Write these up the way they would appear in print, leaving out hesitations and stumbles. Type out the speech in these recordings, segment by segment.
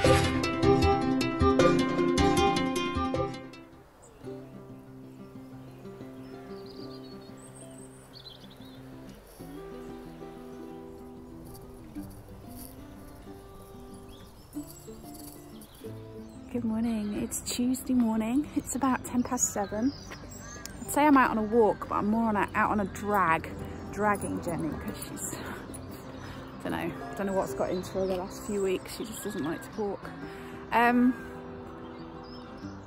Good morning, it's Tuesday morning, it's about 7:10. I'd say I'm out on a walk, but I'm more on out on a dragging Jenny, because she's, I don't know what's got into her the last few weeks. She just doesn't like to walk.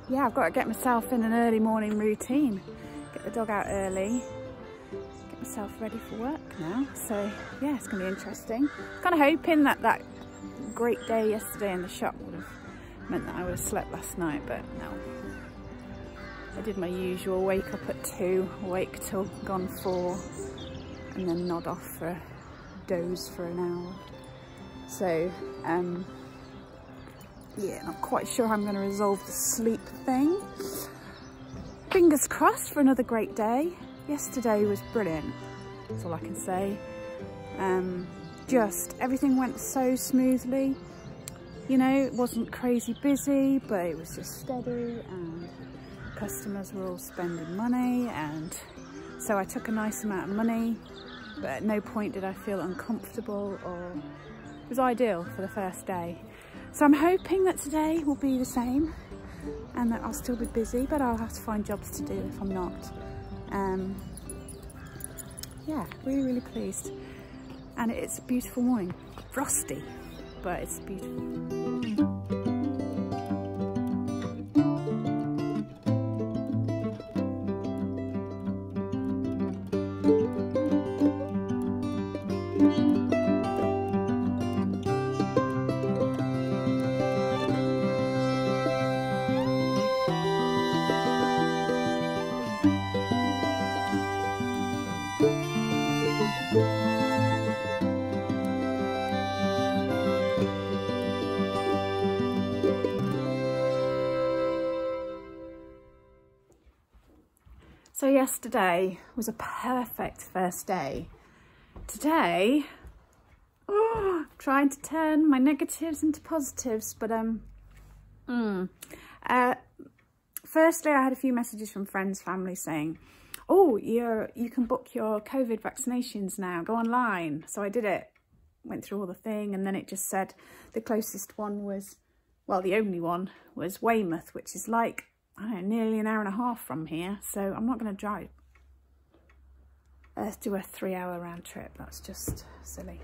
Yeah, I've got to get myself in an early morning routine, get the dog out early, get myself ready for work now. So yeah, it's going to be interesting. Kind of hoping that that great day yesterday in the shop would have meant that I would have slept last night, but no. I did my usual, wake up at 2, wake till gone 4, and then nod off for a doze for an hour. So, yeah, not quite sure how I'm going to resolve the sleep thing. Fingers crossed for another great day. Yesterday was brilliant, that's all I can say. Just everything went so smoothly. You know, it wasn't crazy busy, but it was just steady, and customers were all spending money, and so I took a nice amount of money, but at no point did I feel uncomfortable, or it was ideal for the first day. So I'm hoping that today will be the same, and that I'll still be busy, but I'll have to find jobs to do if I'm not. Yeah, really, really pleased. And it's a beautiful morning, frosty, but it's beautiful. So yesterday was a perfect first day. Today, trying to turn my negatives into positives, but firstly, I had a few messages from friends, family saying, oh, you can book your COVID vaccinations now, go online. So I did it, went through all the thing, and then it just said the closest one was, well, the only one was Weymouth, which is like, I don't know, nearly an hour and a half from here, so I'm not going to drive. Do a 3-hour round trip, that's just silly.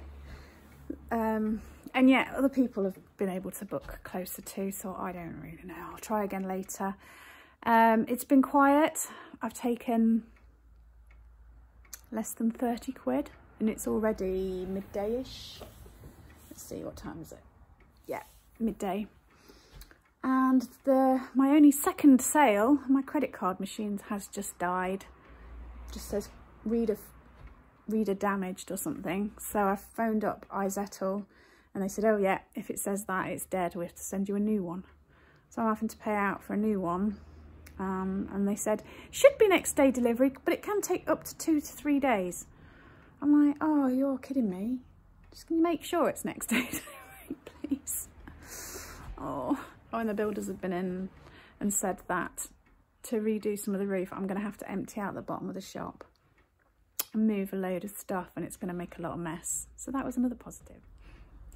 And yeah, other people have been able to book closer too, so I don't really know. I'll try again later. It's been quiet. I've taken less than 30 quid, and it's already midday-ish. Let's see, what time is it? Yeah, midday. And my only second sale, my credit card machine has just died. It just says reader damaged or something. So I phoned up iZettle, and they said, oh yeah, if it says that, it's dead, we have to send you a new one. So I'm having to pay out for a new one. And they said, should be next day delivery, but it can take up to 2 to 3 days. I'm like, oh, you're kidding me. Just can you make sure it's next day delivery, please? Oh, and the builders have been in and said that to redo some of the roof, I'm going to have to empty out the bottom of the shop and move a load of stuff, and it's going to make a lot of mess. So that was another positive.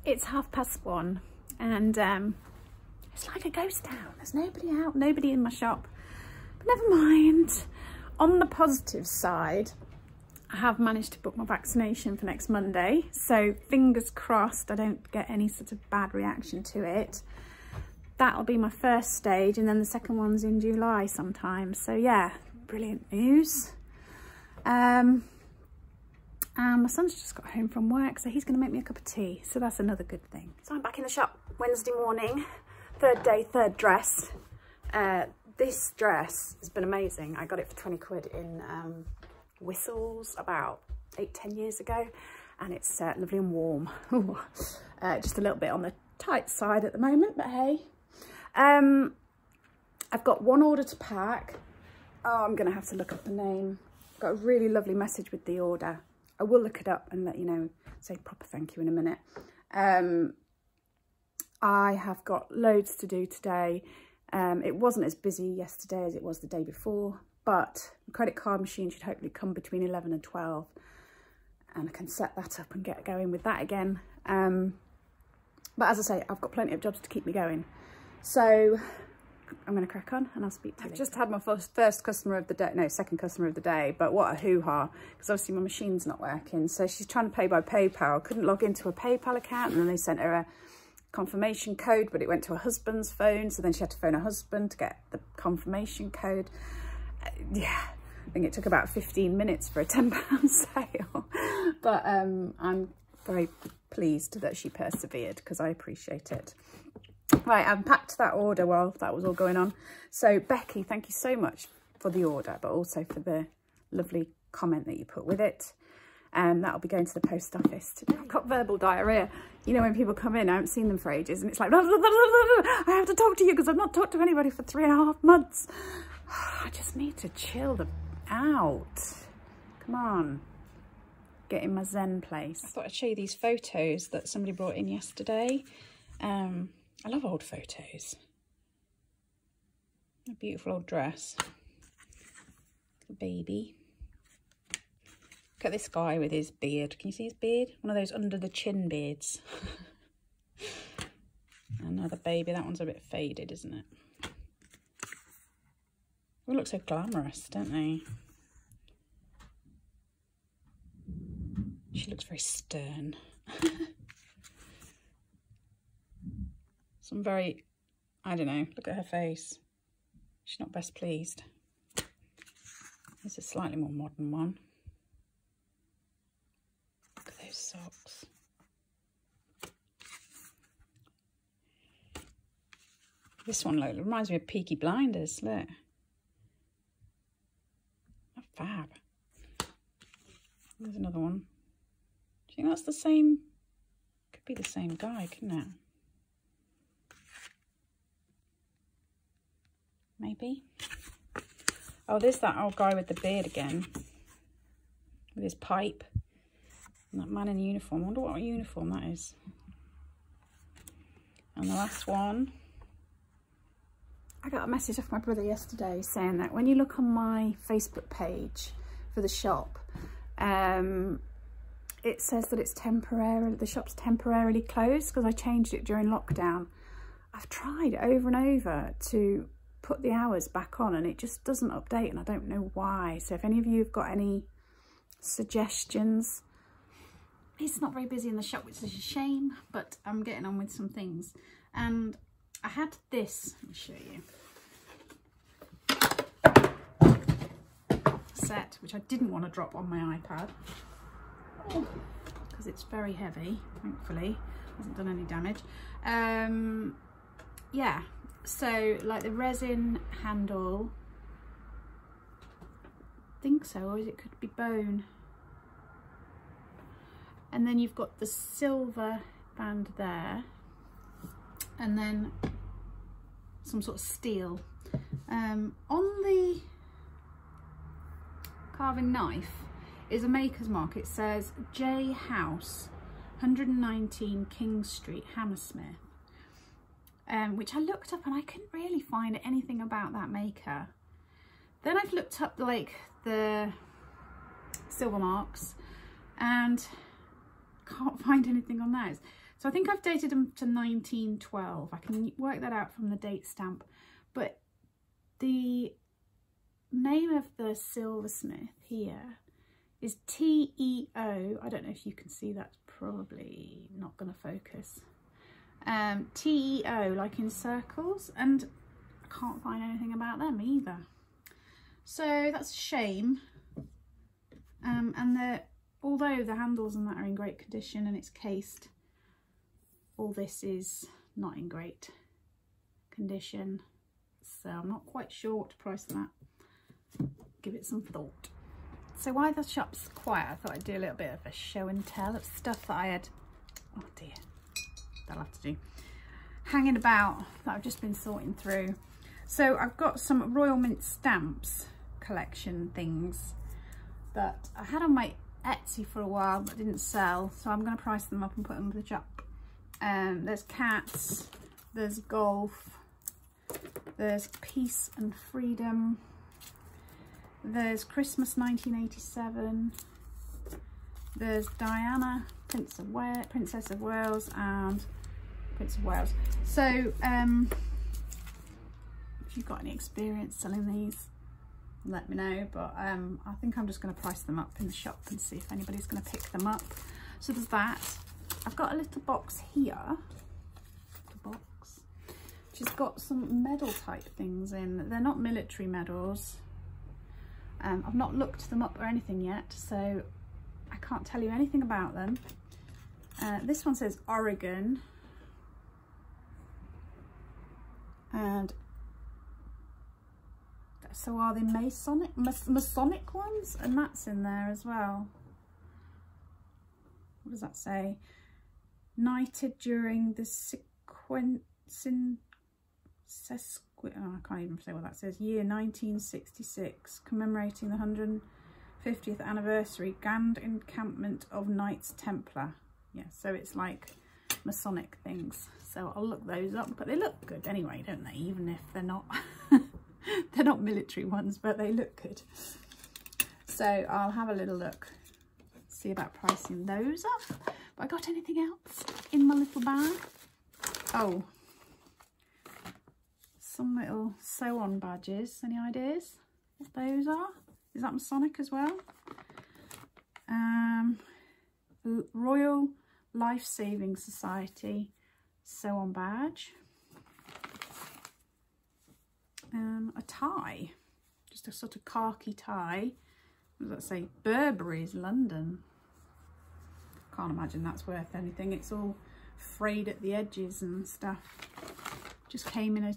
It's 1:30, and it's like a ghost town. There's nobody out, nobody in my shop. But never mind. On the positive side, I have managed to book my vaccination for next Monday. So fingers crossed I don't get any sort of bad reaction to it. That'll be my first stage, and then the second one's in July sometime. So yeah, brilliant news. And my son's just got home from work, so he's going to make me a cup of tea. So that's another good thing. So I'm back in the shop Wednesday morning, third day, third dress. This dress has been amazing. I got it for 20 quid in Whistles about 8-10 years ago, and it's lovely and warm. Just a little bit on the tight side at the moment, but hey. I've got one order to pack. Oh, I'm gonna have to look up the name. Got a really lovely message with the order. I will look it up and let you know, say proper thank you in a minute. I have got loads to do today. It wasn't as busy yesterday as it was the day before, but the credit card machine should hopefully come between 11 and 12, and I can set that up and get going with that again. But as I say, I've got plenty of jobs to keep me going. So I'm going to crack on and I'll speak to you later. I've just had my first customer of the day, no, second customer of the day, but what a hoo-ha, because obviously my machine's not working. So she's trying to pay by PayPal, couldn't log into a PayPal account, and then they sent her a confirmation code, but it went to her husband's phone, so then she had to phone her husband to get the confirmation code. Yeah, I think it took about 15 minutes for a £10 sale, but I'm very pleased that she persevered because I appreciate it. Right, I unpacked that order while that was all going on. So Becky, thank you so much for the order, but also for the lovely comment that you put with it. That'll be going to the post office today. I've got verbal diarrhea. You know, when people come in, I haven't seen them for ages, and it's like, I have to talk to you because I've not talked to anybody for 3.5 months. I just need to chill them out. Come on. Get in my zen place. I thought I'd show you these photos that somebody brought in yesterday. I love old photos. A beautiful old dress. The baby. Look at this guy with his beard. Can you see his beard? One of those under the chin beards. Another baby. That one's a bit faded, isn't it? They all look so glamorous, don't they? She looks very stern. Some very, I don't know, look at her face. She's not best pleased. There's a slightly more modern one. Look at those socks. This one, look, reminds me of Peaky Blinders, look. Oh, fab. There's another one. Do you think that's the same? Could be the same guy, couldn't it? Maybe. Oh, there's that old guy with the beard again. With his pipe. And that man in uniform. I wonder what uniform that is. And the last one. I got a message off my brother yesterday saying that when you look on my Facebook page for the shop, it says that it's temporary, the shop's temporarily closed because I changed it during lockdown. I've tried over and over to put the hours back on and it just doesn't update, and I don't know why. So if any of you have got any suggestions. It's not very busy in the shop, which is a shame, but I'm getting on with some things. And I had this, let me show you, set, which I didn't want to drop on my iPad because it's very heavy, thankfully, hasn't done any damage. Yeah, so like the resin handle, I think so, or it could be bone. And then you've got the silver band there, and then some sort of steel. On the carving knife is a maker's mark. It says J House, 119 King Street, Hammersmith. Which I looked up and I couldn't really find anything about that maker. Then I've looked up like the silver marks and can't find anything on those. So I think I've dated them to 1912. I can work that out from the date stamp. But the name of the silversmith here is TEO. I don't know if you can see, that's probably not going to focus. TEO, like in circles, and I can't find anything about them either. So that's a shame. And although the handles and that are in great condition and it's cased, all this is not in great condition. So I'm not quite sure what to price that. Give it some thought. So while the shop's quiet, I thought I'd do a little bit of a show and tell of stuff that I had, oh dear, that'll have to do, hanging about that I've just been sorting through. So I've got some Royal Mint stamps collection things that I had on my Etsy for a while but didn't sell, so I'm going to price them up and put them in the shop. There's cats, there's golf, there's peace and freedom, there's Christmas 1987, there's Diana, Princess of Wales, and Prince of Wales. So if you've got any experience selling these, let me know, but I think I'm just going to price them up in the shop and see if anybody's going to pick them up. So there's that. I've got a little box here, which has got some medal type things in. They're not military medals. I've not looked them up or anything yet, so I can't tell you anything about them. This one says Oregon, and so are the Masonic ones, and that's in there as well. What does that say? Knighted during the I can't even say what that says. Year 1966, commemorating the 150th anniversary Grand Encampment of Knights Templar. Yeah, so it's like Masonic things. So I'll look those up, but they look good anyway, don't they? Even if they're not they're not military ones, but they look good. So I'll have a little look, see about pricing those up. But I got anything else in my little bag? Oh, some little sew-on badges. Any ideas what those are? Is that Masonic as well? Royal Life Saving Society sew-on badge. A tie, just a sort of khaki tie. What does that say? Burberry's London. Can't imagine that's worth anything. It's all frayed at the edges and stuff. Just came in a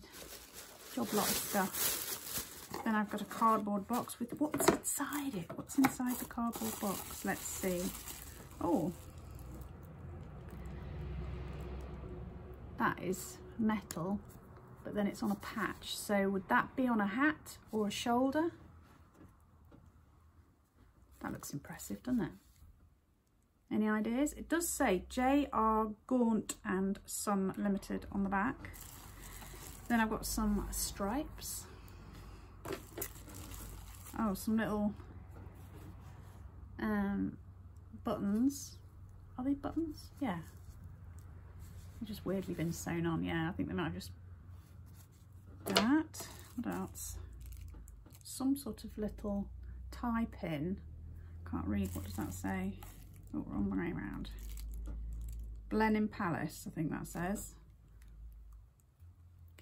job lot of stuff. Then I've got a cardboard box with what's inside it. What's inside the cardboard box? Let's see. Oh, that is metal, but then it's on a patch. So would that be on a hat or a shoulder? That looks impressive, doesn't it? Any ideas? It does say J.R. Gaunt and Son Limited on the back. Then I've got some stripes. Oh, some little buttons. Are they buttons? Yeah. They've just weirdly been sewn on. Yeah, I think they might have just... That. What else? Some sort of little tie pin. Can't read. What does that say? Oh, wrong way around. Blenheim Palace, I think that says.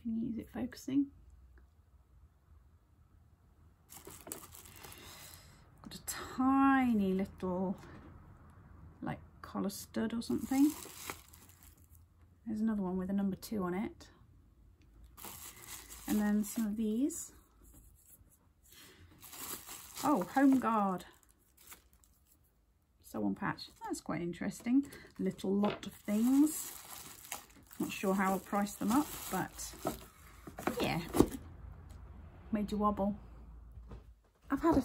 Can you use it focusing? Got a tiny little, like, collar stud or something. There's another one with a number 2 on it. And then some of these. Oh, Home Guard. Sew-on patch. That's quite interesting. Little lot of things. Not sure how I'll price them up, but yeah, made you wobble. I've had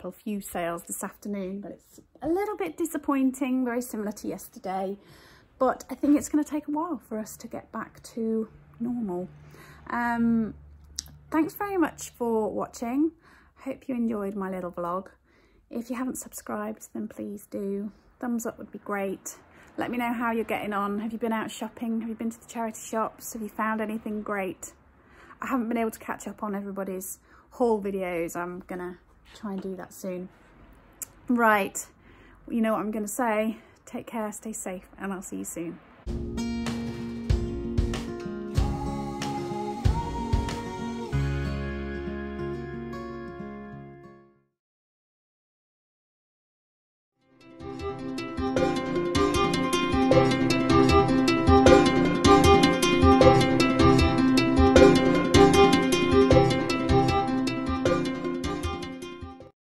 a few sales this afternoon, but it's a little bit disappointing, very similar to yesterday, but I think it's going to take a while for us to get back to normal. Thanks very much for watching. Hope you enjoyed my little vlog. If you haven't subscribed, then please do. Thumbs up would be great. Let me know how you're getting on. Have you been out shopping? Have you been to the charity shops? Have you found anything great? I haven't been able to catch up on everybody's haul videos. I'm gonna try and do that soon. Right, you know what I'm gonna say. Take care, stay safe, and I'll see you soon.